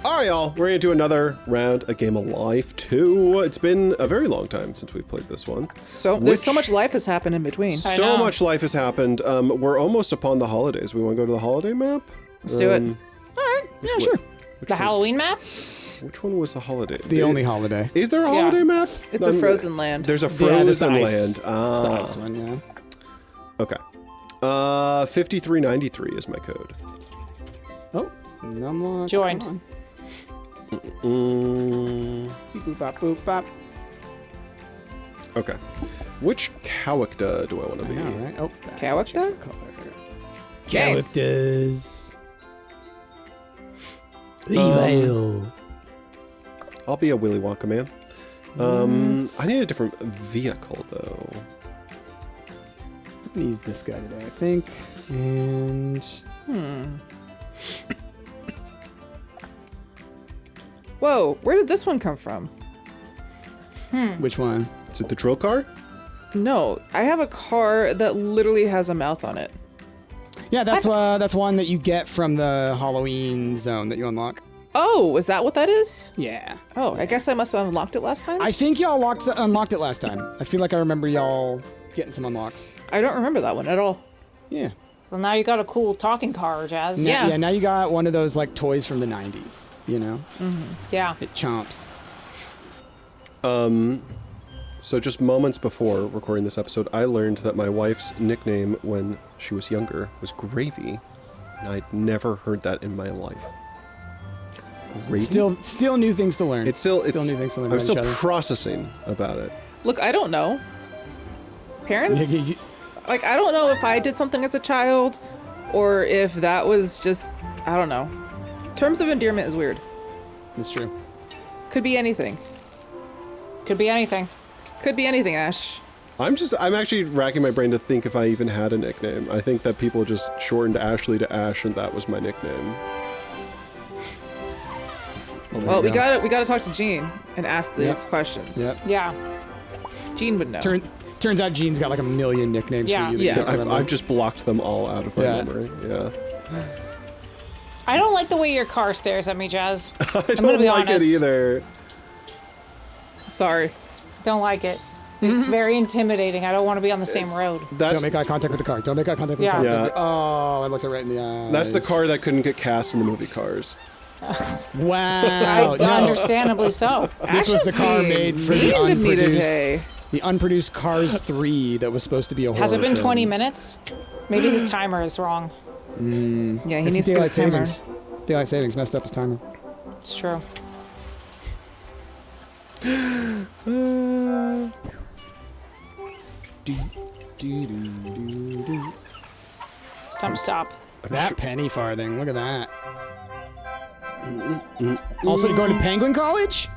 All right, y'all. We're going to do another round of Game of Life 2. It's been a very long time since we played this one. There's so much life has happened in between. So much life has happened. We're almost upon the holidays. We want to go to the holiday map? Let's do it. All right. Yeah, sure. The Halloween map? Which one was the holiday? It's the only holiday. Is there a holiday map? It's a frozen land. There's a frozen land. It's the ice one, yeah. Okay. 5393 is my code. Oh, numlock. Joined. Boop, bop, boop, bop. Okay. Which character do I want to be? I know, right? Oh, Character? Characters. I'll be a Willy Wonka man. I need a different vehicle though. I'm gonna use this guy today, I think. And Whoa, where did this one come from? which one? Is it the drill car? No, I have a car that literally has a mouth on it. Yeah, that's one that you get from the Halloween zone that you unlock. Oh, is that what that is? Yeah. Oh, I guess I must have unlocked it last time. I think y'all unlocked it last time. I feel like I remember y'all getting some unlocks. I don't remember that one at all. Yeah. Well, now you got a cool talking car, Jazz. Yeah. Yeah, now you got one of those like toys from the 90s, you know? Yeah. It chomps. So just moments before recording this episode, I learned that my wife's nickname when she was younger was Gravy, and I'd never heard that in my life. Gravy? Still new things to learn. It's still new things to learn I'm about still each other. processing about it. Look, I don't know. Parents? Like, I don't know if I did something as a child or if that was just, I don't know. Terms of endearment is weird. That's true. Could be anything. Could be anything. Could be anything, Ash. I'm actually racking my brain to think if I even had a nickname. I think that people just shortened Ashley to Ash and that was my nickname. Well, we gotta talk to Gene and ask these questions. Yep. Yeah. Gene would know. Turns out Gene's got like a million nicknames Yeah. for you. that Yeah. you don't remember. I've just blocked them all out of my Yeah. memory. Yeah. I don't like the way your car stares at me, Jazz. I I'm gonna don't be like honest. it either. Sorry. Don't like it. It's very intimidating. I don't want to be on the same road. Don't make eye contact with the car. Don't make eye contact with Yeah. the car. Yeah. Oh, I looked it right in the eyes. That's the car that couldn't get cast in the movie Cars. Wow. No. Understandably so. This was the car made for the mean to me today. unproduced Cars 3 that was supposed to be a horror Has it been film. 20 minutes? Maybe his timer is wrong. Yeah, he It's needs to daylight get a timer. savings. Daylight savings messed up his timer. It's true. Stop. That penny farthing. Look at that. Also, you're going to Penguin College?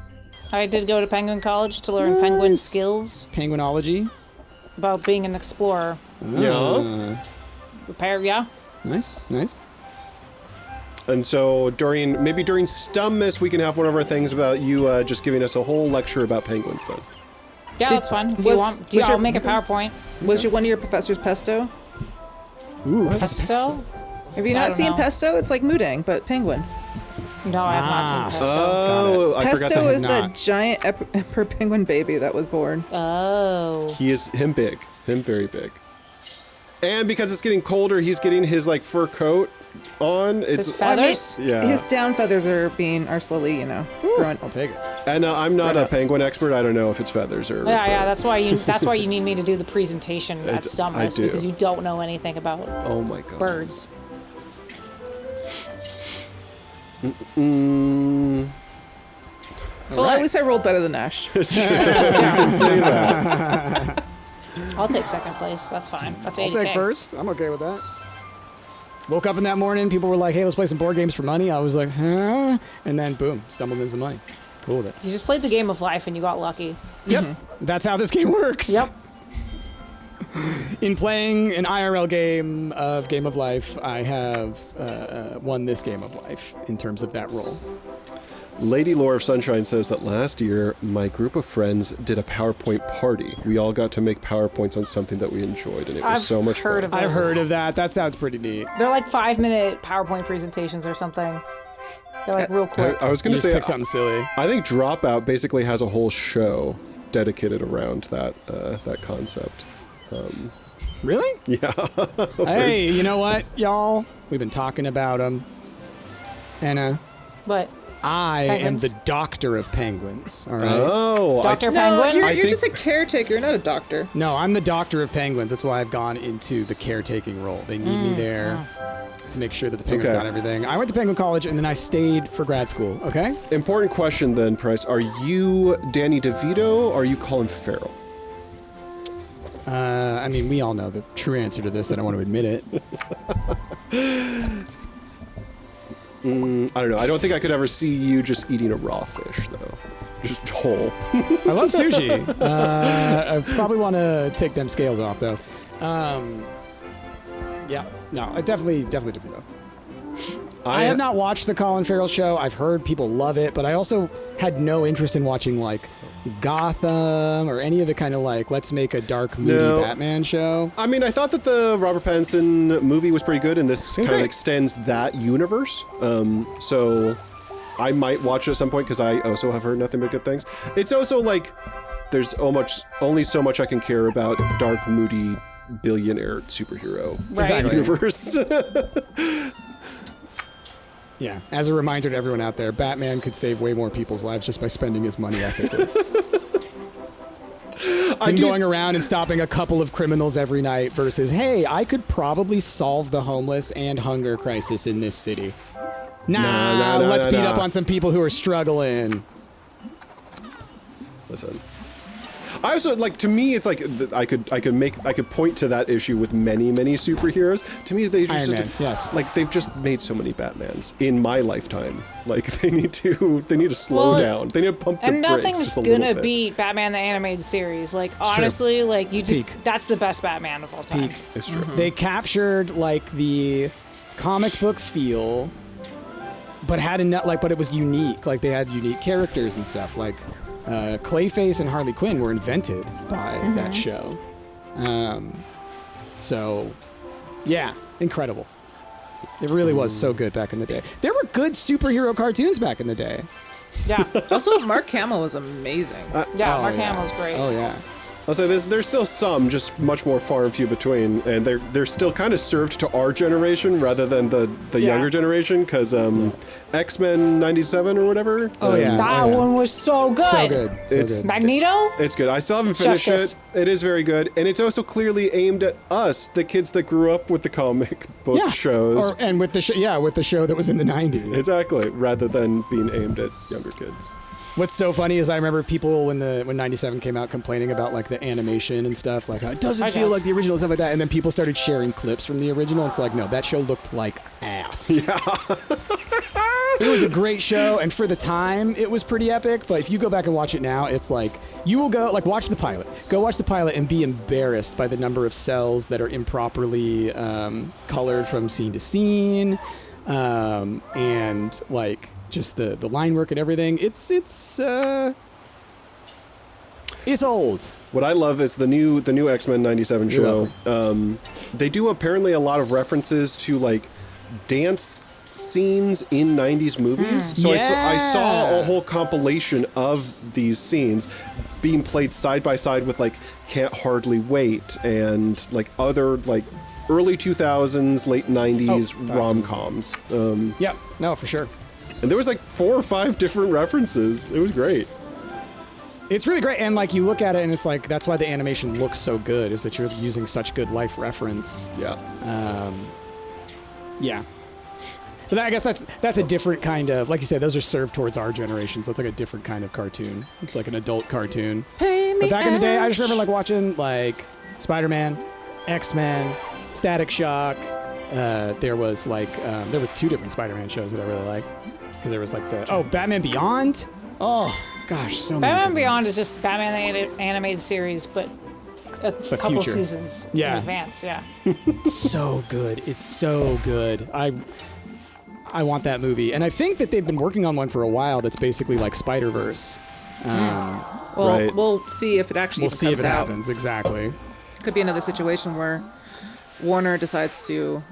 I did go to Penguin College to learn penguin skills Penguinology. about being an explorer. Yeah. Yeah. Nice. And so during Stumpt, we can have one of our things about you just giving us a whole lecture about penguins then. Yeah, that's fun. If you want, I'll make a PowerPoint. Was one of your professors Pesto? Ooh, Pesto? Have you not don't seen know. Pesto? It's like Mudang, but penguin. No, I have not seen Pesto. Oh, I forgot Pesto that. is the giant emperor penguin baby that was born. Oh. He is him very big. And because it's getting colder, he's getting his like fur coat on. His feathers? Yeah. His down feathers are slowly, growing. I'll take it. And I'm not a penguin expert. I don't know if it's feathers or. Yeah, fur. yeah. That's why you need me to do the presentation at Stumpt do. because you don't know anything about Oh my god. birds. Well, at least I rolled better than Ash. You can say that. I'll take second place. That's fine. That's 80K. I'll take first. I'm okay with that. Woke up in that morning, people were like, hey, let's play some board games for money. I was like, huh? And then, boom, stumbled into some money. Cool with it. You just played the game of life and you got lucky. Yep. That's how this game works. Yep. In playing an IRL game of Game of Life, I have won this Game of Life in terms of that role. Lady Lore of Sunshine says that last year, my group of friends did a PowerPoint party. We all got to make PowerPoints on something that we enjoyed, and it was so much fun. I've heard of that. That sounds pretty neat. They're like 5-minute PowerPoint presentations or something. They're like real quick. I was going to Just say, pick something silly. I think Dropout basically has a whole show dedicated around that concept. Really? Yeah. Hey, you know what, y'all? We've been talking about them. Anna, But I Penguins? am the doctor of penguins, all right? Oh, Dr. No, Penguin? you're, I you're think- just a caretaker. You're not a doctor. No, I'm the doctor of penguins. That's why I've gone into the caretaking role. They need me there to make sure that the penguins Okay. got everything. I went to Penguin College, and then I stayed for grad school, okay? important question then, Price. Are you Danny DeVito or are you Colin Farrell? I mean, we all know the true answer to this. I don't want to admit it. I don't know. I don't think I could ever see you just eating a raw fish, though. Just whole. I love sushi. I probably want to take them scales off, though. Yeah, no, I definitely DeVito. I have not watched the Colin Farrell show. I've heard people love it, but I also had no interest in watching like Gotham or any of the kind of like let's make a dark moody Batman show. I mean, I thought that the Robert Pattinson movie was pretty good, and this kind of great. extends that universe. So I might watch it at some point because I also have heard nothing but good things. It's also like there's only so much I can care about dark, moody, billionaire superhero Right. universe. Yeah, as a reminder to everyone out there, Batman could save way more people's lives just by spending his money ethically. Him going around and stopping a couple of criminals every night versus, hey, I could probably solve the homeless and hunger crisis in this city. Nah, let's beat up on some people who are struggling. Listen. I also like, to me, it's like I could point to that issue with many superheroes. To me, they just Iron Man, yes. like they've just made so many Batmans in my lifetime. Like they need to slow Well, down. They need to pump the And brakes nothing's just a little gonna bit. beat Batman the animated series. Like honestly, like you It's just peak. that's the best Batman of all time. Peak. It's true. They captured like the comic book feel, but had enough but it was unique. Like they had unique characters and stuff. Like Clayface and Harley Quinn were invented by that show. So, yeah, incredible. It really was so good back in the day. There were good superhero cartoons back in the day. Yeah. Also, Mark Hamill was amazing. Yeah, Oh, Mark yeah. Hamill's great. Oh yeah. I'll say there's still some, just much more far and few between, and they're still kind of served to our generation rather than the younger generation, because X-Men '97 or whatever. Oh, yeah. That one was so good. So good. So It's- good. Magneto? It's good. I still haven't finished Justice. it. It is very good, and it's also clearly aimed at us, the kids that grew up with the comic book shows. And with the with the show that was in the 90s. Exactly, rather than being aimed at younger kids. What's so funny is I remember people when 97 came out complaining about like the animation and stuff, like it doesn't I feel guess. like the original, stuff like that, and then people started sharing clips from the original. It's like, no, that show looked like ass. Yeah. It was a great show, and for the time, it was pretty epic. But if you go back and watch it now, it's like you will go watch the pilot. Go watch the pilot and be embarrassed by the number of cells that are improperly colored from scene to scene, and like. Just the line work and everything. It's old. What I love is the new X-Men '97 show. They do apparently a lot of references to like dance scenes in '90s movies. So I saw a whole compilation of these scenes being played side by side with like Can't Hardly Wait and like other like early 2000s, late '90s rom-coms. Yep. No, for sure. And there was like 4 or 5 different references. It was great. It's really great, and like you look at it, and it's like that's why the animation looks so good. Is that you're using such good life reference. Yeah. Yeah. But I guess that's a different kind of, like you said, those are served towards our generation, so it's like a different kind of cartoon. It's like an adult cartoon. Pay me But back in the day, I just Ash. remember like watching like Spider-Man, X-Men, Static Shock. There was like there were 2 different Spider-Man shows that I really liked. Because there was like Batman Beyond. Oh gosh, so many. Batman good Beyond ones. is just Batman the animated series, but a couple future. seasons in Yeah. advance. Yeah. So good. It's so good. I want that movie, and I think that they've been working on one for a while. That's basically like Spider-Verse. Well, Right. we'll see if it actually We'll even see comes if it out. happens. Exactly. Could be another situation where Warner decides to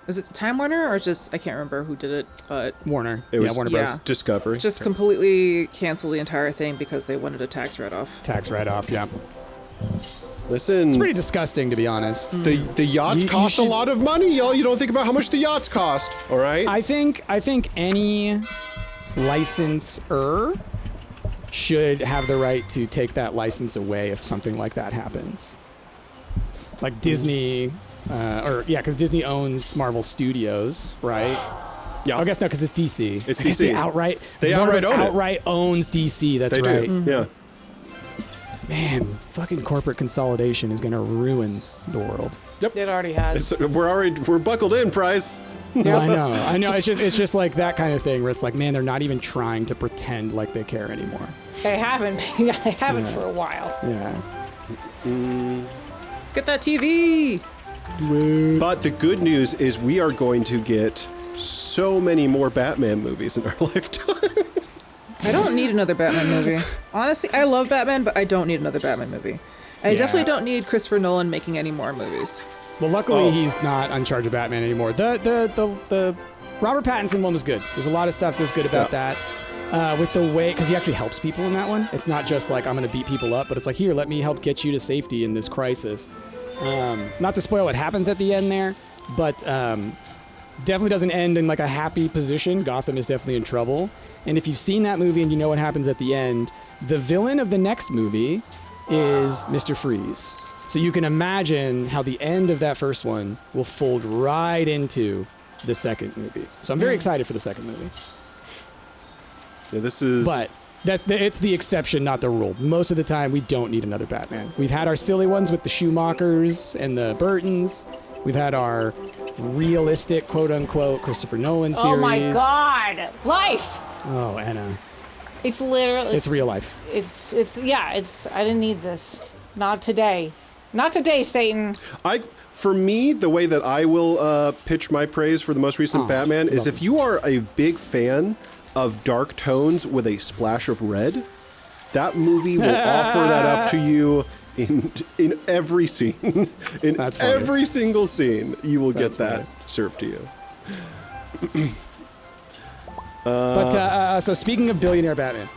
Is it Time Warner or just, I can't remember who did it, but Warner. It was Warner Bros. yeah. Discovery. Just completely cancel the entire thing because they wanted a tax write-off. Tax write-off, yeah. Listen, It's pretty disgusting, to be honest. the yachts You cost a should- lot of money, y'all. You don't think about how much the yachts cost, all right? I think any licensor should have the right to take that license away if something like that happens. Like Disney, because Disney owns Marvel Studios, right? Yeah. I guess no, because it's DC. It's I guess DC. They outright Marvel own it. outright owns DC. That's they right. do. Yeah. Man, fucking corporate consolidation is gonna ruin the world. It already has. We're buckled in, Price. I know. It's just like that kind of thing where it's like, man, they're not even trying to pretend like they care anymore. They haven't. Yeah, they haven't for a while. Yeah. Let's get that TV! But the good news is we are going to get so many more Batman movies in our lifetime. I don't need another Batman movie. Honestly, I love Batman, but I don't need another Batman movie. I Yeah. definitely don't need Christopher Nolan making any more movies. Well, luckily he's not in charge of Batman anymore. The Robert Pattinson one was good. There's a lot of stuff that was good about that. With the way, because he actually helps people in that one. It's not just like, I'm going to beat people up, but it's like, here, let me help get you to safety in this crisis. Not to spoil what happens at the end there, but definitely doesn't end in like a happy position. Gotham is definitely in trouble. And if you've seen that movie and you know what happens at the end, the villain of the next movie is Mr. Freeze. So you can imagine how the end of that first one will fold right into the second movie. So I'm very excited for the second movie. Yeah, this is. But it's the exception, not the rule. Most of the time, we don't need another Batman. We've had our silly ones with the Schumachers and the Burtons. We've had our realistic, quote-unquote, Christopher Nolan series. Oh my God, life. Oh, Anna. It's literally. It's real life. It's. I didn't need this. Not today. Not today, Satan. For me, the way that I will pitch my praise for the most recent Batman is if you are a big fan of dark tones with a splash of red, that movie will offer that up to you in every scene. In That's funny. every single scene, you will get That's that funny. served to you. But so speaking of billionaire Batman,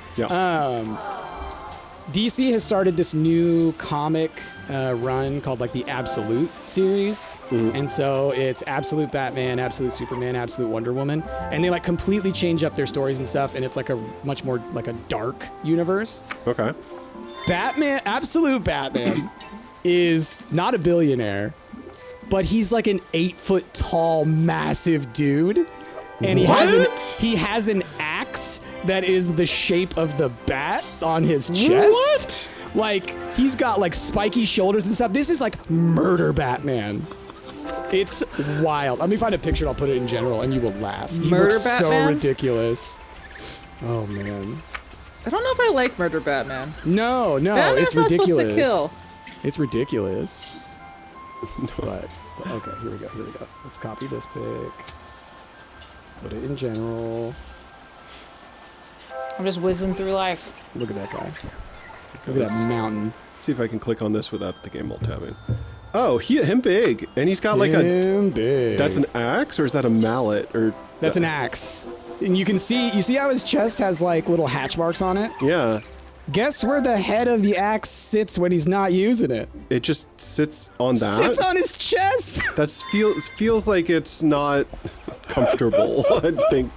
DC has started this new comic run called like the Absolute series. And so it's Absolute Batman, Absolute Superman, Absolute Wonder Woman. And they like completely change up their stories and stuff. And it's like a much more like a dark universe. Okay. Batman, Absolute Batman is not a billionaire, but he's like an 8-foot tall, massive dude. And he has an axe that is the shape of the bat on his chest. What? Like, he's got like spiky shoulders and stuff. This is like murder Batman. It's wild. Let me find a picture and I'll put it in general and you will laugh. He Murder looks Batman? so ridiculous. Oh, man. I don't know if I like Murder Batman. No, Batman's it's not ridiculous. supposed to kill. It's ridiculous. But, okay, here we go. Let's copy this pic. Put it in general. I'm just whizzing through life. Look at that guy. Look at that mountain. See if I can click on this without the game alt-tabbing. Oh, him big. And he's got like Him big. That's an axe or is that a mallet? Or That's an axe. And you see how his chest has like little hatch marks on it? Yeah. Guess where the head of the axe sits when he's not using it? It just sits on that. Sits on his chest. That feels like it's not comfortable. I think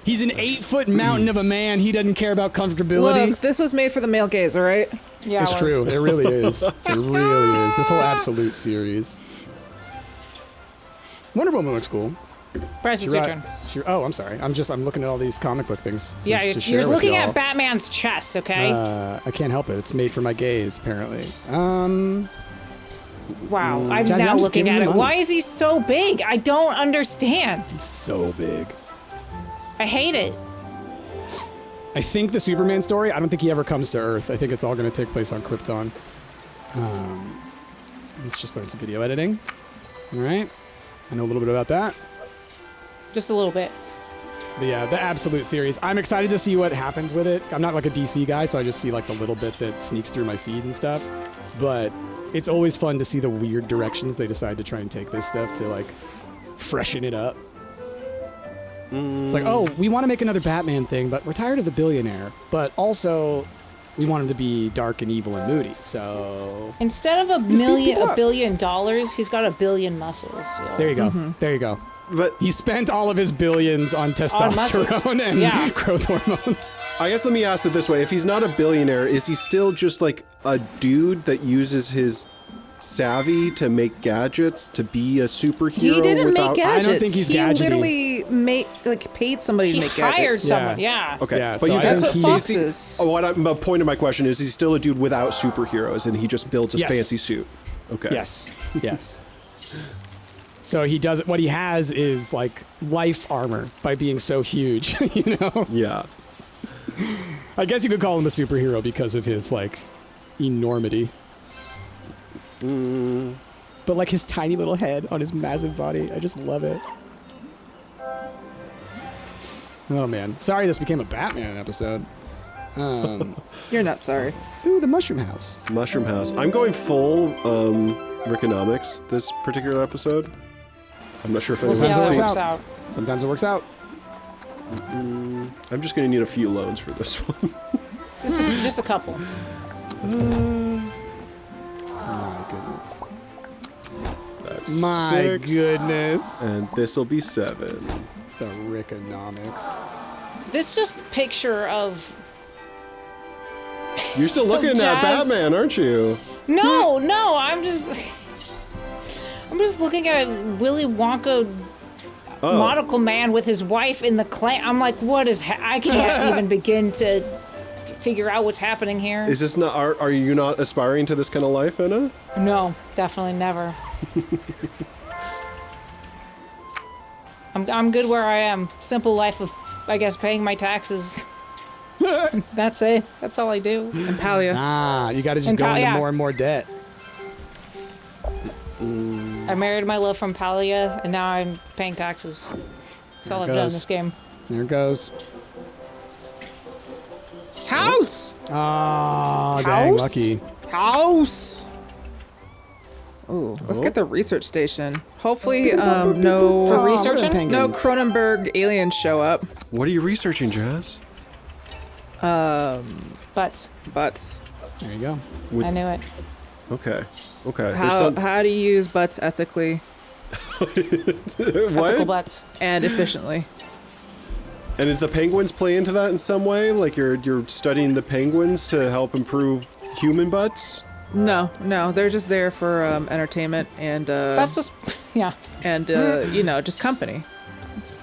He's an 8-foot mountain of a man. He doesn't care about comfortability. Look, this was made for the male gaze, all right? Yeah, It's true. It really is. It really is. This whole Absolute series. Wonder Woman looks cool. Bryce, it's your turn. I'm sorry. I'm looking at all these comic book things. Yeah, to share you're with looking y'all. at Batman's chest, okay? I can't help it. It's made for my gaze, apparently. Wow, I'm Jazzy, now I'm just looking giving at you it. money. Why is he so big? I don't understand. He's so big. I hate it. I think the Superman story, I don't think he ever comes to Earth. I think it's all going to take place on Krypton. Let's just learn some video editing. All right. I know a little bit about that. Just a little bit. But yeah, the Absolute series. I'm excited to see what happens with it. I'm not like a DC guy, so I just see like the little bit that sneaks through my feed and stuff. But it's always fun to see the weird directions they decide to try and take this stuff to like freshen it up. It's like, oh, we want to make another Batman thing, but we're tired of the billionaire. But also, we want him to be dark and evil and moody. So Instead of $1 billion, he's got 1 billion muscles. So. there you go. There you go. But He spent all of his billions on testosterone and growth hormones. I guess let me ask it this way. If he's not a billionaire, is he still just like a dude that uses his savvy to make gadgets to be a superhero? He didn't make without- gadgets. I don't think he's he gadgety. literally paid somebody He to make hired gadgets. someone, yeah. Okay, Yeah, but so you I can, That's what think Fox he's- is. the point of my question is, he's still a dude without superheroes, and he just builds a Yes. fancy suit. Okay. Yes. Yes. So he does what he has is like life armor by being so huge, you know? Yeah. I guess you could call him a superhero because of his like enormity. But like his tiny little head on his massive body, I just love it. Oh man, sorry this became a Batman episode. You're not sorry. Ooh, the Mushroom House. Mushroom House. I'm going full Rickonomics this particular episode. I'm not sure if We'll see anyone's how it seen. works out. Sometimes it works out. I'm just going to need a few loans for this one. Just a couple. Oh my goodness. That's My 6, goodness. and this will be 7. The Rickonomics. This just picture of You're still looking at jazz. Batman, aren't you? no, I'm just looking at Willy Wonka Oh. nautical man with his wife in the clan. I'm like, what is? I can't even begin to figure out what's happening here. Is this not? Are you not aspiring to this kind of life, Anna? No, definitely never. I'm good where I am. Simple life of, I guess, paying my taxes. That's it. That's all I do. And Palia. Ah, you got to just And go into yeah. more and more debt. I married my love from Palia, and now I'm paying taxes. That's all I've done in goes. this game. There it goes. House! Oh, dang, House? lucky. House! Ooh, let's Oh. get the research station. Hopefully, no... For Oh, researching? penguins. No Cronenberg aliens show up. What are you researching, Jazz? But Butts. There you go. I knew it. Okay. Okay. There's How do you use butts ethically Ethical what? butts. and efficiently? And does the penguins play into that in some way? Like you're studying the penguins to help improve human butts? No, they're just there for entertainment and That's just, yeah. and just company.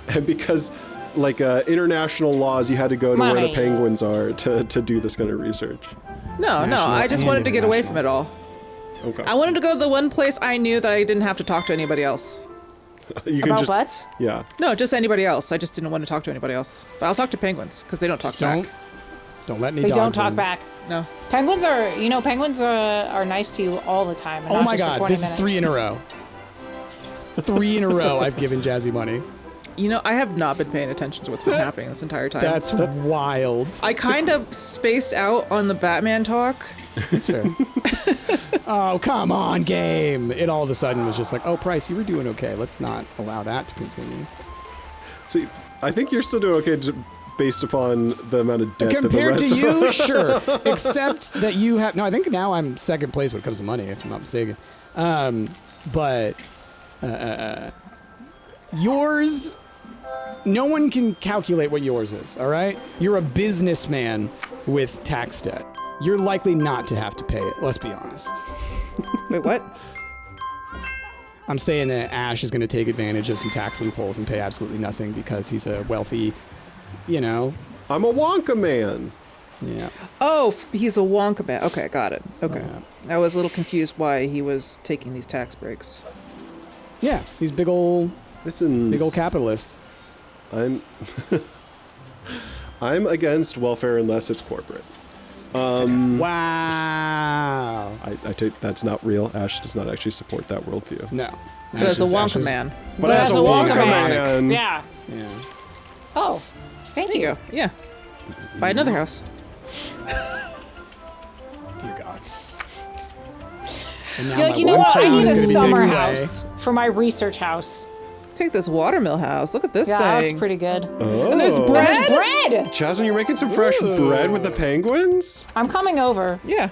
And because like international laws, you had to go to where the Money. penguins are to do this kind of research. No, National I just and wanted to get away from international. it all. Okay. I wanted to go to the one place I knew that I didn't have to talk to anybody else. You can About just butts? yeah. No, just anybody else. I just didn't want to talk to anybody else. But I'll talk to penguins because they don't talk back. Don't let any They don't dogs talk in. back. No. Penguins are nice to you all the time. And Oh not my just for god, 20 this minutes. is 3 in a row. 3 in a row I've given Jazzy money. You know, I have not been paying attention to what's been happening this entire time. That's wild. I kind of spaced out on the Batman talk. That's fair. Oh, come on, game. It all of a sudden was just like, oh, Price, you were doing okay. Let's not allow that to continue. See, I think you're still doing okay based upon the amount of debt that the Compared rest to of you, us. sure. Except that you have... No, I think now I'm second place when it comes to money, if I'm not mistaken. But yours... No one can calculate what yours is, all right? You're a businessman with tax debt. You're likely not to have to pay it, let's be honest. Wait, what? I'm saying that Ash is going to take advantage of some tax loopholes and pay absolutely nothing because he's a wealthy, you know... I'm a Wonka man. Yeah. Oh, he's a Wonka man. Okay, got it. Okay. Yeah. I was a little confused why he was taking these tax breaks. Yeah, he's big old Listen, capitalist. I'm I'm against welfare unless it's corporate. Wow. I take that's not real. Ash does not actually support that worldview. No. But as a Ash Wonka is- man. But as a Wonka man, Yeah. Yeah. Oh, thank There you you. go. Yeah. Buy another house. Dear God. And now You're like, my you know one what? I crown need a is gonna be summer taken away. house for my research house. take this watermill house. Look at this Yeah, thing. that looks pretty good. Oh. And there's Oh, bread. there's bread. Jasmine, you're making some fresh bread with the penguins? I'm coming over. Yeah.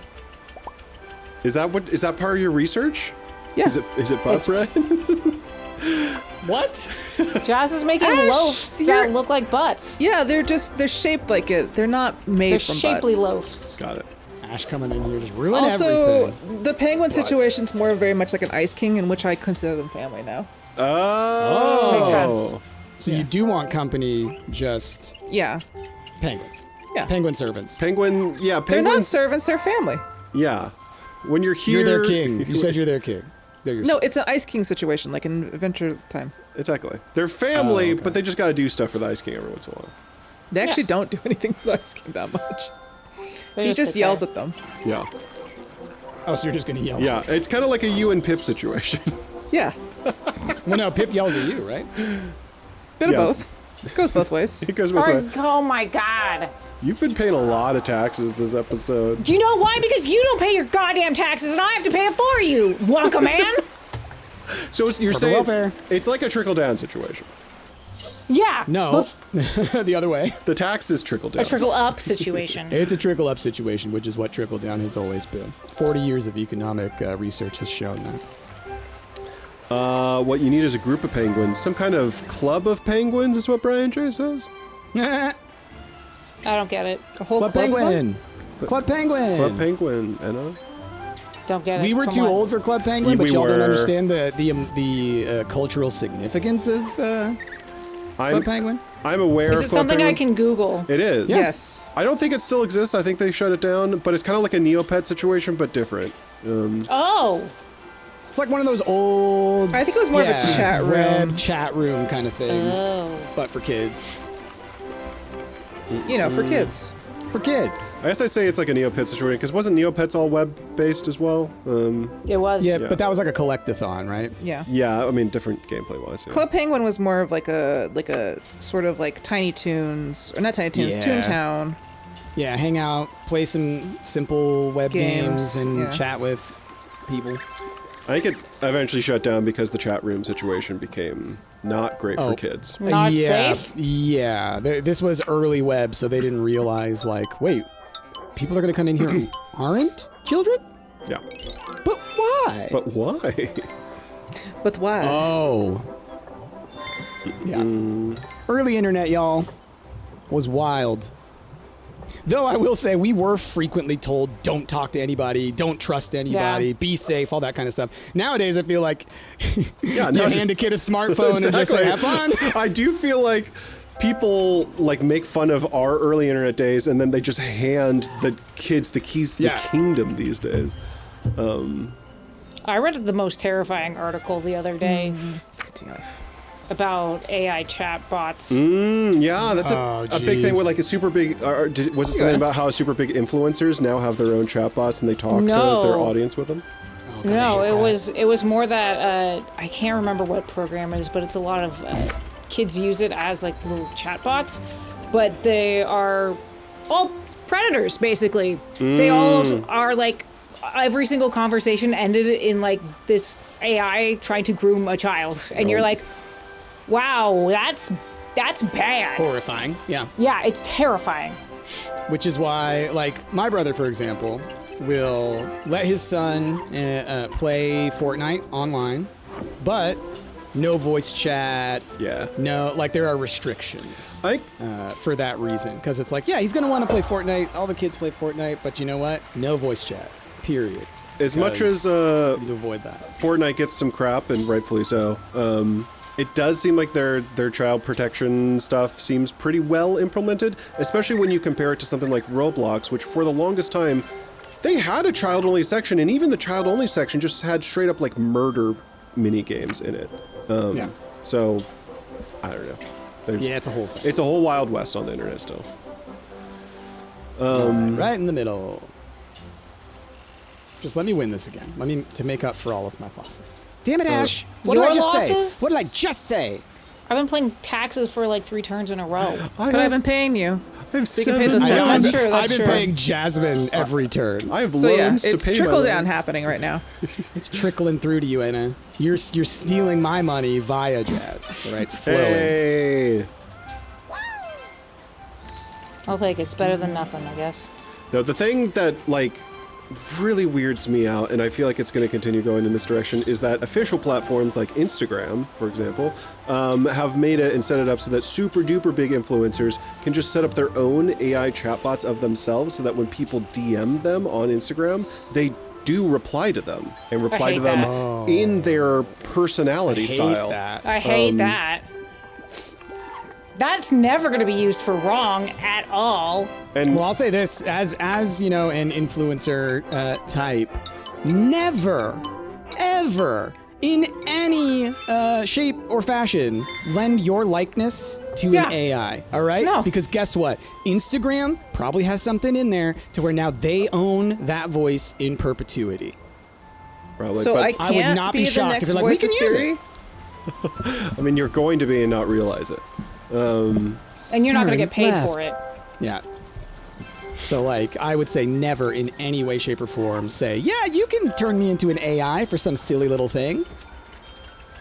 Is that part of your research? Yeah. Is it butt bread? What? Jazz is making Ash, loaves that look like butts. Yeah, they're shaped like it. They're not made They're from shapely butts. loaves. Got it. Ash coming in here just ruin Also, everything. the penguin Butts. situation's more very much like an Ice King, in which I consider them family now. Oh. Makes sense. So you do want company, just Yeah. penguins. Yeah. Penguin servants. Penguin, yeah, They're not penguins. servants, they're family. Yeah. When you're here. You're their king. You said you're their king. They're your No, it's an Ice King situation, like in Adventure Time. Exactly. They're family, Oh, okay. but they just gotta do stuff for the Ice King every once in a while. They actually don't do anything for the Ice King that much. They He just sit yells there. at them. Yeah. Oh, so you're just gonna yell? Yeah, it's kind of like a you and Pip situation. Yeah. Well, no, Pip yells at you, right? Bit of Yeah. both. It goes both ways. It goes both ways. Oh my god. You've been paying a lot of taxes this episode. Do you know why? Because you don't pay your goddamn taxes and I have to pay it for you, Wonka man. So you're saying welfare. it's like a trickle-down situation. Yeah. No, the other way. The taxes trickle down. A trickle up situation. It's a trickle-up situation, which is what trickle-down has always been. 40 years of economic research has shown that. What you need is a group of penguins. Some kind of club of penguins is what Brian J says. I don't get it. A whole Club club of them? Penguin. Club Penguin. Club penguin, Anna. Don't get it. We were From too what? old for Club Penguin, We but y'all don't were. understand the cultural significance of Club Penguin. I'm aware Is of it Club something I Penguin. can Google? It is. Yes. I don't think it still exists. I think they shut it down, but it's kind of like a Neopet situation, but different. Oh. It's like one of those old. I think it was more of a chat room. web chat room kind of things, Oh. but for kids. You know, for kids. For kids. I guess I say it's like a Neopet situation, because wasn't Neopets all web-based as well? It was. Yeah, Yeah. but that was like a collectathon, right? Yeah. Yeah, I mean, different gameplay-wise. Yeah. Club Penguin was more of like a sort of like Tiny Toons, or not Tiny Toons, Yeah. Toontown. Yeah, hang out, play some simple web games, Games, and yeah. chat with people. I think it eventually shut down because the chat room situation became not great for Oh. kids. Not yeah, safe? Yeah, this was early web, so they didn't realize, like, wait, people are going to come in here who aren't children? Yeah. But why? But why? But why? Oh. Yeah. Early internet, y'all, was wild. Though I will say we were frequently told, don't talk to anybody, don't trust anybody, Yeah. be safe, all that kind of stuff. Nowadays, I feel like Yeah, you no, hand a kid a smartphone and just say, have fun. I do feel like people like make fun of our early internet days, and then they just hand the kids the keys to Yeah. the kingdom these days. I read the most terrifying article the other day about AI chat bots. Yeah, that's Oh, a big thing jeez. with like a super big. Was it something about how super big influencers now have their own chatbots and they talk to No. their audience with them? No, it was more that I can't remember what program it is, but it's a lot of kids use it as like little chatbots, but they are all predators basically. They all are like every single conversation ended in like this AI trying to groom a child, and you're like, wow, that's bad. Horrifying. Yeah. Yeah, it's terrifying. Which is why, like, my brother, for example, will let his son play Fortnite online, but no voice chat. Yeah. No, like, there are restrictions I think for that reason. Because it's like, yeah, he's going to want to play Fortnite. All the kids play Fortnite, but you know what? No voice chat. Period. as much as You need to avoid that. Fortnite gets some crap, and rightfully so. It does seem like their child protection stuff seems pretty well implemented, especially when you compare it to something like Roblox, which for the longest time, they had a child-only section, and even the child-only section just had straight-up like murder mini games in it. Yeah. So, I don't know. Yeah, it's a whole thing. It's a whole Wild West on the internet still. Right in the middle. Just let me win this again. Let me to make up for all of my losses. Damn it, Ash! What did Your I just losses? say? What did I just say? I've been playing taxes for like 3 turns in a row. But I've been paying you. I have So you can pay those seven taxes. loans. That's true. I've been true. paying Jasmine every turn. I have So yeah, loans to it's pay trickle my down loans. happening right now. It's trickling through to you, Anna. You're stealing my money via Jazz. All right, it's flowing. Hey. I'll take it. It's better than nothing, I guess. No, the thing that, like, really weirds me out, and I feel like it's going to continue going in this direction, is that official platforms like Instagram, for example, have made it and set it up so that super duper big influencers can just set up their own AI chatbots of themselves so that when people DM them on Instagram, they do reply to them and reply hate to them that. in their personality style. I hate that. That's never going to be used for wrong at all. And Well, I'll say this, as you know, an influencer type, never, ever, in any shape or fashion, lend your likeness to Yeah. an AI, all right? No. Because guess what? Instagram probably has something in there to where now they own that voice in perpetuity. probably, So but I I would can't not be be the shocked next if you're like, we voice can of use Siri. it. I mean, you're going to be and not realize it. And you're not going to Turn get paid left. for it. Yeah. So, like, I would say never in any way, shape, or form say, yeah, you can turn me into an AI for some silly little thing.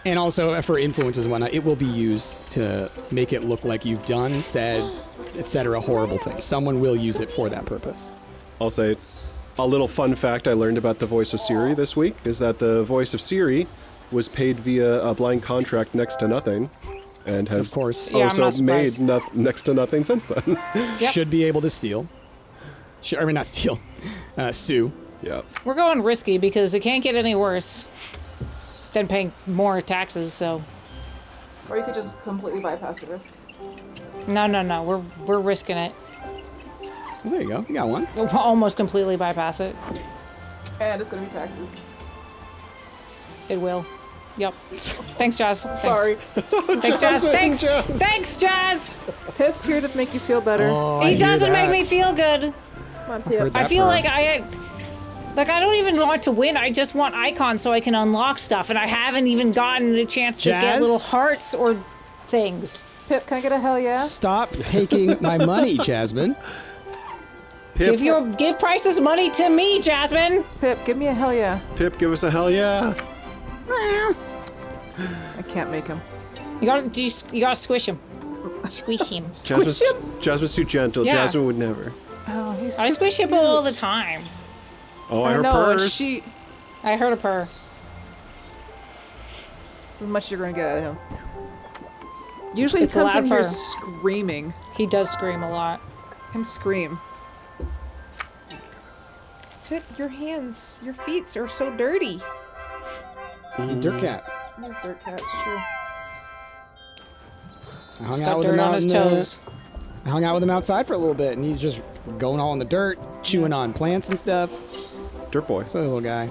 And also for influencers and whatnot, it will be used to make it look like you've done, said, etc. horrible things. Someone will use it for that purpose. I'll say a little fun fact I learned about the voice of Siri this week is that the voice of Siri was paid via a blind contract next to nothing and has Of course. Yeah, I'm also not made surprised. next to nothing since then. Yep. Should be able to steal. I mean, not steal. Sue. Yeah. We're going risky because it can't get any worse than paying more taxes, so... Or you could just completely bypass the risk. No. We're risking it. Well, there you go. You got one. We'll almost completely bypass it. And it's gonna be taxes. It will. Yep. Thanks, Jazz. Thanks. Sorry. Thanks, Jazz. Jasmine, Thanks. Jazz. Thanks, Jazz. Pip's here to make you feel better. Oh, I He hear doesn't that. make me feel good. Come on, Heard Pip. that I feel purr. like I don't even want to win. I just want icons so I can unlock stuff, and I haven't even gotten a chance to get Jazz? little hearts or things. Pip, can I get a hell yeah? Stop taking my money, Jasmine. Pip, Give Price's money to me, Jasmine. Pip, give me a hell yeah. Pip, give us a hell yeah. I can't make him. You gotta squish him. Squish him. Jasmine's too gentle. Yeah. Jasmine would never. Oh, he's I so squish him cute. all the time. Oh, I I heard know, and purrs. she... I heard a purr. That's as much as you're gonna get out of him. Usually It's he a comes loud in here purr. screaming. He does scream a lot. Him scream. Pip, your hands, your feet are so dirty. He's Dirt Cat. These dirt cats, true. I hung He's out got with him dirt out on his in the- toes. I hung out with him outside for a little bit, and he's just going all in the dirt, chewing on plants and stuff. Dirt boy. Silly little guy.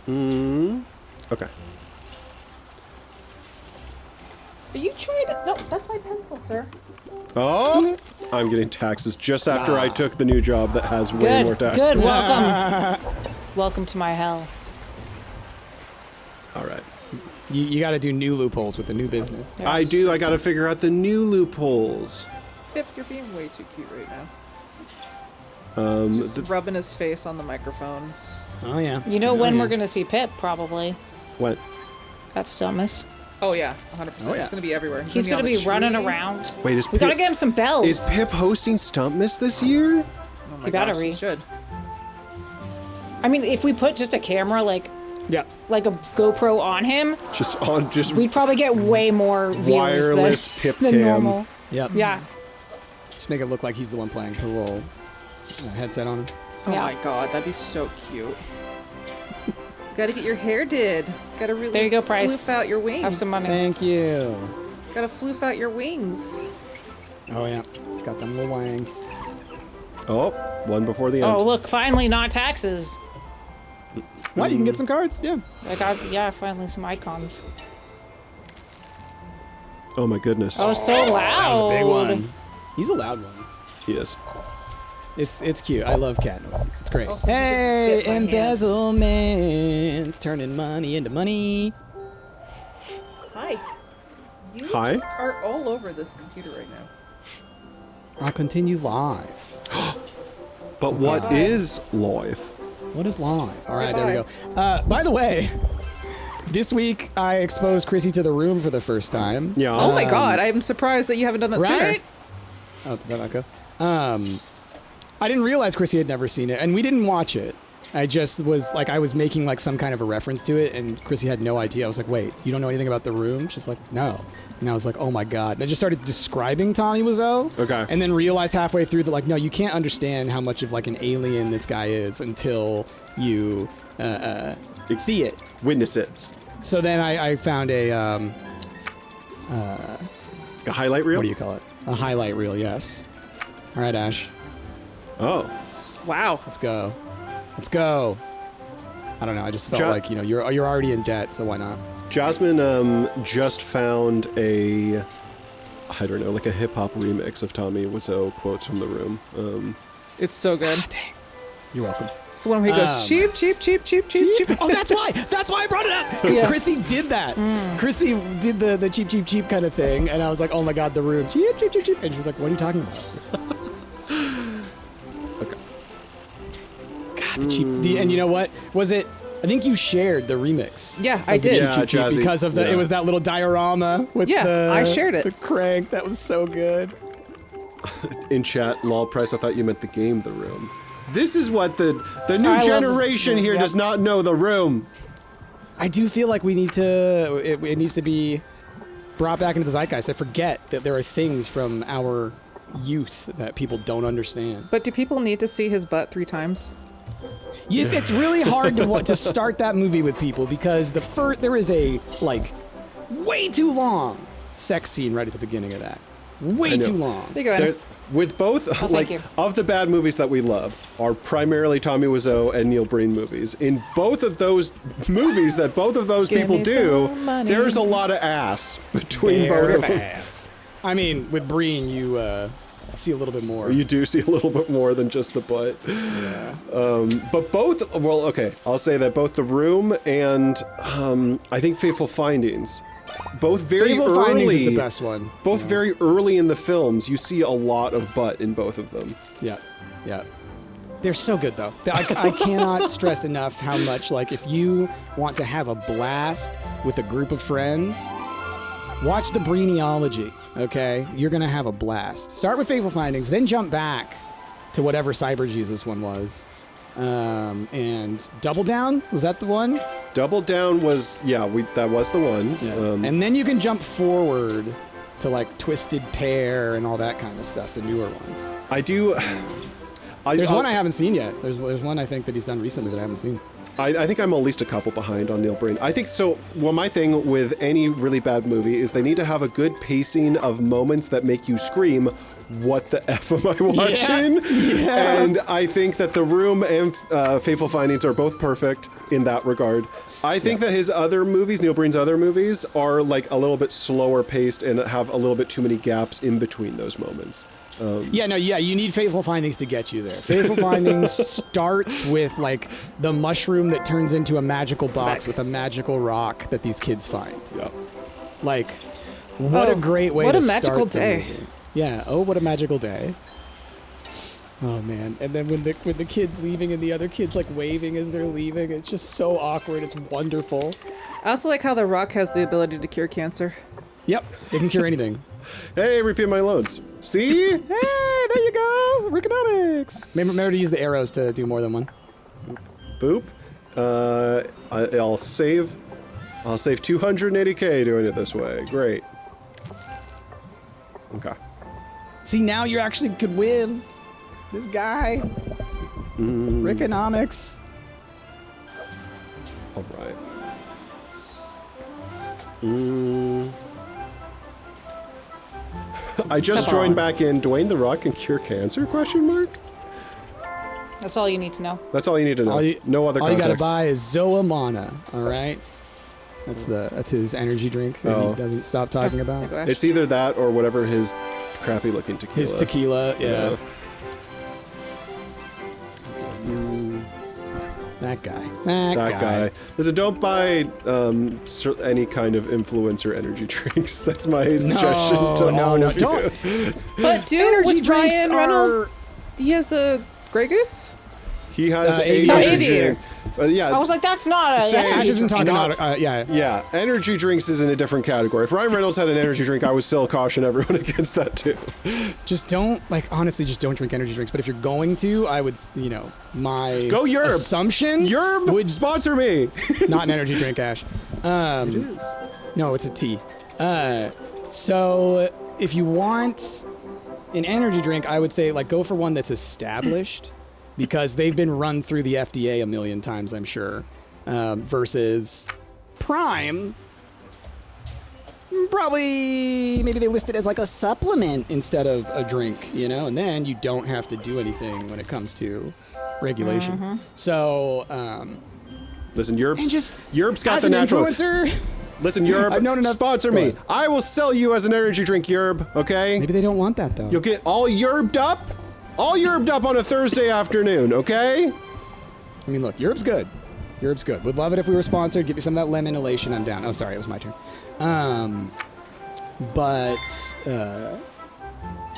Okay. Are you trying to... No, that's my pencil, sir. Oh, I'm getting taxes just after I took the new job that has way more Good. taxes. Good. Welcome. Welcome to my hell. All right. You got to do new loopholes with the new business. I do. I got to figure out the new loopholes. Pip, you're being way too cute right now. Just rubbing his face on the microphone. Oh yeah. You know when we're gonna see Pip? Probably. What? That's Stumpt. Oh yeah, 100%. Oh, yeah. He's gonna be everywhere. He's gonna on be the running tree. around. Wait, is We gotta Pip, get him some bells. is Pip hosting Stumptmas this year? Oh my He better gosh, he be. should. I mean, if we put just a camera like Yeah. a GoPro on him, Just we'd probably get way more viewers Wireless than, Pip than cam. normal. Yep. Yeah. Just make it look like he's the one playing. Put a little headset on him. Oh Yeah. my god, that'd be so cute. Gotta get your hair did. Gotta really There you go, Price. floof out your wings. Have some money. Thank you. Gotta floof out your wings. Oh yeah. It's got them little wangs. Oh, one before the end. Oh, look, finally not taxes. Well, you can get some cards. Yeah. I got, finally some icons. Oh my goodness. Oh, so loud. That was a big one. He's a loud one. He is. It's cute. I love cat noises. It's great. Also, he just Hey, bit my hand. embezzlement, turning money into money. Hi. You Hi? just are all over this computer right now. I continue live. But what is live? What is live? All right, there we go. By the way, this week I exposed Chrissy to The Room for the first time. Yeah. Oh my god, I'm surprised that you haven't done that Right? sooner. Oh, did that not go? I didn't realize Chrissy had never seen it, and we didn't watch it. I just was like, I was making like some kind of a reference to it, and Chrissy had no idea. I was like, wait, you don't know anything about The Room? She's like, no. And I was like, oh my god. And I just started describing Tommy Wiseau. Okay. And then realized halfway through that, like, no, you can't understand how much of like an alien this guy is until you see it. Witness it. So then I found a highlight reel? what do you call it? A highlight reel, yes. All right, Ash. Oh. Wow. Let's go. Let's go. I don't know. I just felt like, you know, you're already in debt, so why not? Jasmine just found a, I don't know, like a hip hop remix of Tommy Wiseau quotes from The Room. It's so good. Dang. You're welcome. It's the one where he goes, cheap, cheap, cheap, cheap, cheap, cheap. Oh, that's why. That's why I brought it up. Because Yeah. Chrissy did that. Chrissy did the cheap, cheap, cheap kind of thing, and I was like, oh my god, The Room, cheap, cheap, cheap, cheap. And she was like, what are you talking about? Okay. God, the cheap. And you know what? Was it? I think you shared the remix. Yeah, I of the did. Cheap, Yeah, cheap, cheap Jazzy. because of the. Yeah. It was that little diorama with Yeah, the. I shared it. The crank. That was so good. In chat, lol price, I thought you meant the game The Room. This is what the new I love generation here Yep. does not know The Room. I do feel like we need to. It needs to be brought back into the zeitgeist. I forget that there are things from our youth that people don't understand. But do people need to see his butt 3 times? Yeah, it's really hard to start that movie with people because there is a like way too long sex scene right at the beginning of that. Way I know. too long. There you go. There- Adam. with both, thank like, you. of the bad movies that we love are primarily Tommy Wiseau and Neil Breen movies. In both of those movies that both of those Give people me do, some money. there's a lot of ass between both of them. I mean, with Breen, you see a little bit more. You do see a little bit more than just the butt. Yeah. But both, well, okay, I'll say that both The Room and I think Fateful Findings, both very Fateful early. Findings is the best one. Both very early in the films, you see a lot of butt in both of them. Yeah, yeah. They're so good though. I cannot stress enough how much, like, if you want to have a blast with a group of friends, watch the Breeneology, okay? You're gonna have a blast. Start with Fateful Findings, then jump back to whatever Cyber Jesus one was. And Double Down, was that the one? Double Down was, yeah, that was the one. Yeah. And then you can jump forward to like Twisted Pair and all that kind of stuff, the newer ones. I do. There's one I haven't seen yet. There's one I think that he's done recently that I haven't seen. I think I'm at least a couple behind on Neil Breen. I think so. Well, my thing with any really bad movie is they need to have a good pacing of moments that make you scream, "What the F am I watching?" Yeah. And I think that The Room and Fateful Findings are both perfect in that regard. I think that his other movies, Neil Breen's other movies, are like a little bit slower paced and have a little bit too many gaps in between those moments. You need Fateful Findings to get you there. Fateful Findings starts with like the mushroom that turns into a magical box with a magical rock that these kids find. Yeah. Like, what a great way to start magical the day. movie. Yeah, oh, what a magical day. Oh man, and then when the kid's leaving and the other kid's like waving as they're leaving, it's just so awkward. It's wonderful. I also like how The Rock has the ability to cure cancer. Yep, they can cure anything. Hey, repay my loans. See? Hey, there you go, Rickonomics. Remember to use the arrows to do more than one. Boop. I'll save 280K doing it this way. Great. Okay. See, now you actually could win. This guy, Rickonomics. All right. I just joined back in. Dwayne The Rock can cure cancer? Question mark. That's all you need to know. That's all you need to know. No other All you context. gotta buy is Zoamana. All right. That's his energy drink that Oh. he doesn't stop talking about. Go ahead. It's either that or whatever his crappy looking tequila. His tequila, yeah. That guy. That guy. Listen, don't buy any kind of influencer energy drinks. That's my suggestion to all of you. Don't. But dude, Energy with drinks Ryan are- Reynolds, he has the Grey Goose. He has Aviator. Yeah. I was like, that's not a. Say- Ash isn't talking Not- about. Yeah, energy drinks is in a different category. If Ryan Reynolds had an energy drink, I would still caution everyone against that too. Just don't, honestly, just don't drink energy drinks. But if you're going to, I would, my Go Yerb. assumption Yerb would sponsor me. not an energy drink, Ash. It is. No, it's a tea. So if you want an energy drink, I would say go for one that's established because they've been run through the FDA a million times, I'm sure. Versus Prime, probably maybe they list it as a supplement instead of a drink, and then you don't have to do anything when it comes to regulation. So, Listen, and just Yerb's got as the an natural. influencer, Listen, Yerb, I've known enough- sponsor Go me. ahead. I will sell you as an energy drink, Yerb. Okay. maybe they don't want that though. You'll get all yerbed up on a Thursday afternoon, okay? I mean, look, Europe's good. Europe's good. Would love it if we were sponsored. Give me some of that lemon elation. I'm down. Oh, sorry, it was my turn.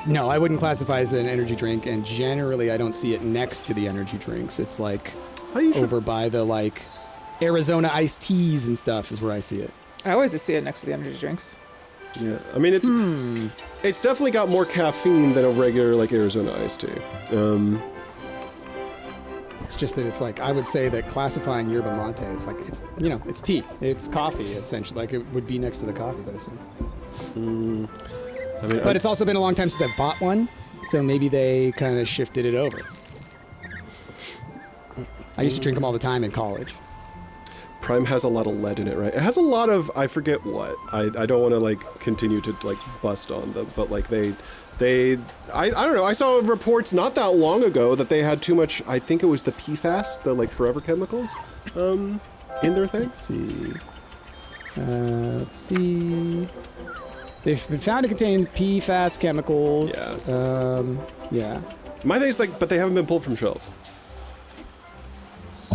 No, I wouldn't classify as an energy drink, and generally I don't see it next to the energy drinks. It's over by the Arizona iced teas and stuff is where I see it. I always just see it next to the energy drinks. Yeah, I mean it's definitely got more caffeine than a regular Arizona iced tea. It's just that it's I would say that classifying yerba mate, it's tea. It's coffee, essentially. It would be next to the coffees, I'd assume. But it's also been a long time since I've bought one, so maybe they kind of shifted it over. I used to drink them all the time in college. Prime has a lot of lead in it, right? It has a lot of, I forget what. I don't want to continue to bust on them, but I don't know. I saw reports not that long ago that they had too much, I think it was the PFAS, the forever chemicals, in their thing. Let's see. They've been found to contain PFAS chemicals. Yeah. My thing is but they haven't been pulled from shelves.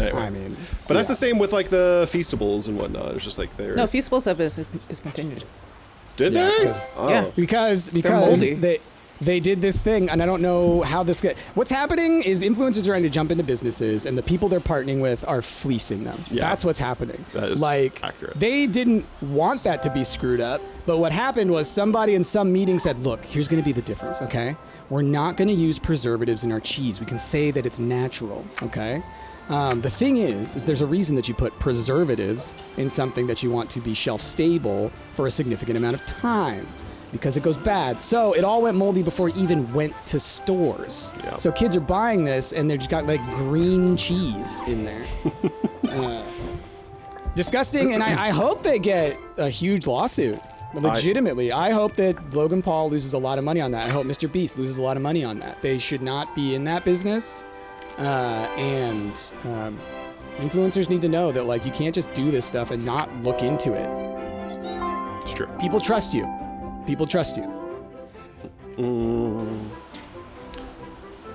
Anyway. I mean, but that's the same with the Feastables and whatnot. It's just they're No, Feastables have been discontinued. Did Yeah, they? because- Oh. Yeah. because moldy. they did this thing, and I don't know how this got. What's happening is influencers are trying to jump into businesses, and the people they're partnering with are fleecing them. Yeah. That's what's happening. That is accurate. They didn't want that to be screwed up, but what happened was somebody in some meeting said, "Look, here's going to be the difference. Okay, we're not going to use preservatives in our cheese. We can say that it's natural. Okay." The thing is there's a reason that you put preservatives in something that you want to be shelf stable for a significant amount of time because it goes bad. So it all went moldy before it even went to stores. Yeah. So kids are buying this and they've just got green cheese in there. Disgusting. And I hope they get a huge lawsuit. Legitimately. I hope that Logan Paul loses a lot of money on that. I hope Mr. Beast loses a lot of money on that. They should not be in that business. And influencers need to know that you can't just do this stuff and not look into it. It's true. People trust you. People trust you.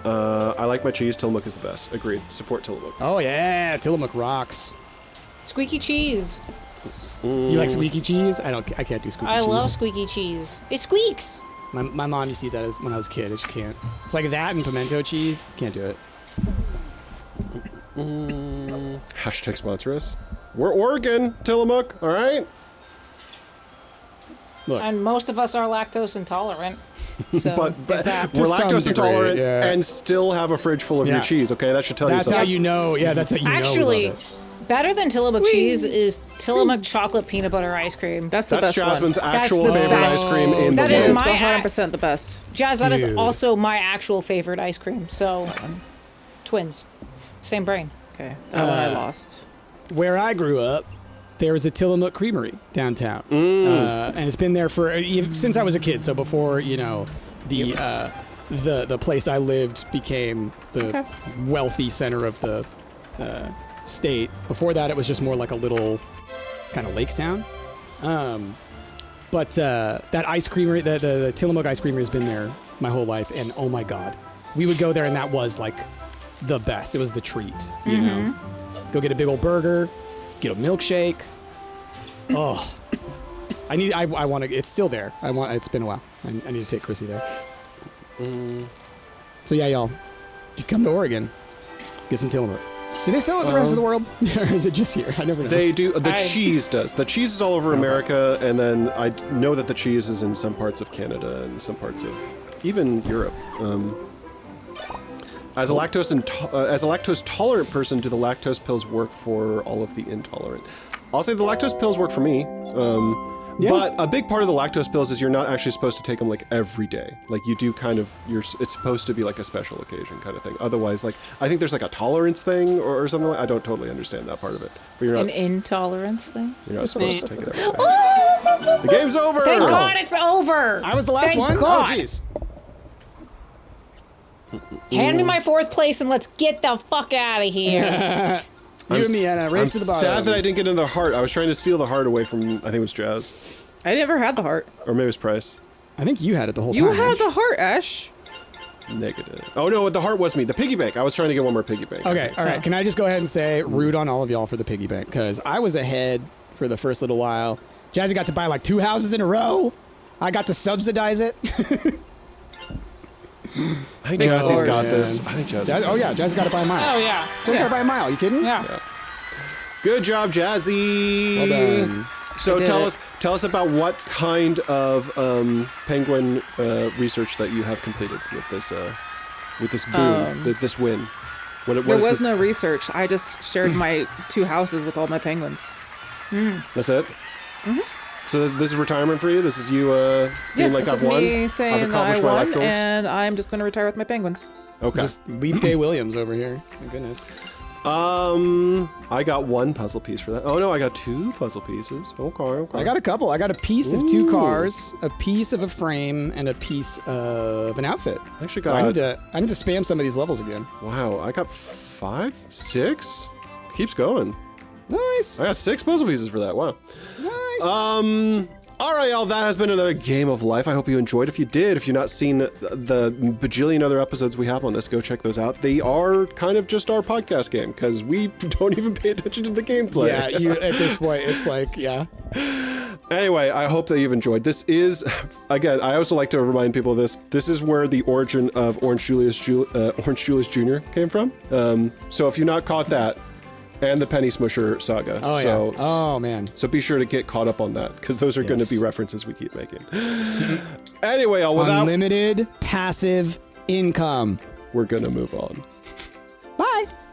I like my cheese. Tillamook is the best. Agreed. Support Tillamook. Oh yeah, Tillamook rocks. Squeaky cheese. You like squeaky cheese? I can't do squeaky cheese. I love squeaky cheese. It squeaks. My mom used to eat that when I was a kid. I just can't. It's like that and pimento cheese. Can't do it. Hashtag sponsor us. We're Oregon, Tillamook. All right. Look, And most of us are lactose intolerant. So But there's that. we're To some lactose degree, intolerant yeah. and still have a fridge full of your Yeah. cheese. Okay, that should tell that's you how something. you know. Yeah, that's how you know. Actually, we love it. better than Tillamook cheese is Tillamook chocolate peanut butter ice cream. That's the That's best Jasmine's one. actual the favorite best. ice cream in That the is world. It's my 100% the best. Jazz, that is Dude. also my actual favorite ice cream. So, twins. Same brain. Okay, that one I lost. Where I grew up, there was a Tillamook Creamery downtown, and it's been there since I was a kid. So before the place I lived became the wealthy center of the state. Before that, it was just more like a little kind of lake town. But that ice creamery, the Tillamook ice creamery, has been there my whole life, and oh my god, we would go there, and that was the best. It was the treat, you know. Go get a big old burger, get a milkshake. Oh, I want to. It's still there. It's been a while. I need to take Chrissy there. So yeah, y'all, you come to Oregon, get some Tillamook. Do they sell it in the rest of the world, or is it just here? I never know. They do. The cheese does. The cheese is all over America, and then I know that the cheese is in some parts of Canada and some parts of even Europe. As a lactose tolerant person, do the lactose pills work for all of the intolerant? I'll say the lactose pills work for me. But a big part of the lactose pills is you're not actually supposed to take them like every day. Like you do kind of, it's supposed to be like a special occasion kind of thing. Otherwise, like I think there's like a tolerance thing or something. I don't totally understand that part of it. But you're not an intolerance thing. You're not supposed to take it every day. The game's over. Thank God it's over. I was the last one. God. Oh jeez. Hand me my 4th place and let's get the fuck out of here. You and me, Anna, race to the bottom. I'm sad that I didn't get into the heart. I was trying to steal the heart away from, I think it was Jazz. I never had the heart. Or maybe it was Price. I think you had it the whole time. You had the heart, Ash. Negative. Oh no, the heart was me. The piggy bank. I was trying to get one more piggy bank. Okay, all right. Can I just go ahead and say rude on all of y'all for the piggy bank? Because I was ahead for the first little while. Jazzy got to buy like 2 houses in a row. I got to subsidize it. I think Jazzy's got this. I think Jazzy's Oh yeah, Jazzy got to buy a mile. Oh yeah. Jazzy got to buy a mile. You kidding? Yeah. Good job, Jazzy. Well done. So tell us about what kind of penguin research that you have completed with this boon, this win. There was no research. I just shared my 2 houses with all my penguins. That's it. Mm-hmm. So this is retirement for you. This is you being like I've won. This is me saying that I won, goals. and I'm just going to retire with my penguins. Okay. Just leave Day Williams over here. My goodness. I got 1 puzzle piece for that. Oh no, I got 2 puzzle pieces. Okay. I got a couple. I got a piece of 2 cars, a piece of a frame, and a piece of an outfit. I actually So got. I need to spam some of these levels again. Wow, I got 5, 6. Keeps going. Nice. I got 6 puzzle pieces for that. Wow. Nice. All right, y'all. That has been another Game of Life. I hope you enjoyed. If you did, if you've not seen the bajillion other episodes we have on this, go check those out. They are kind of just our podcast game because we don't even pay attention to the gameplay. Yeah, at this point, it's like, yeah. Anyway, I hope that you've enjoyed. This is, again, I also like to remind people of this. This is where the origin of Orange Julius Jr. came from. So if you've not caught that, and the Penny Smusher saga. Oh, so, yeah. Oh, man. So be sure to get caught up on that, because those are going to be references we keep making. Anyway, with that, unlimited passive income. we're going to move on.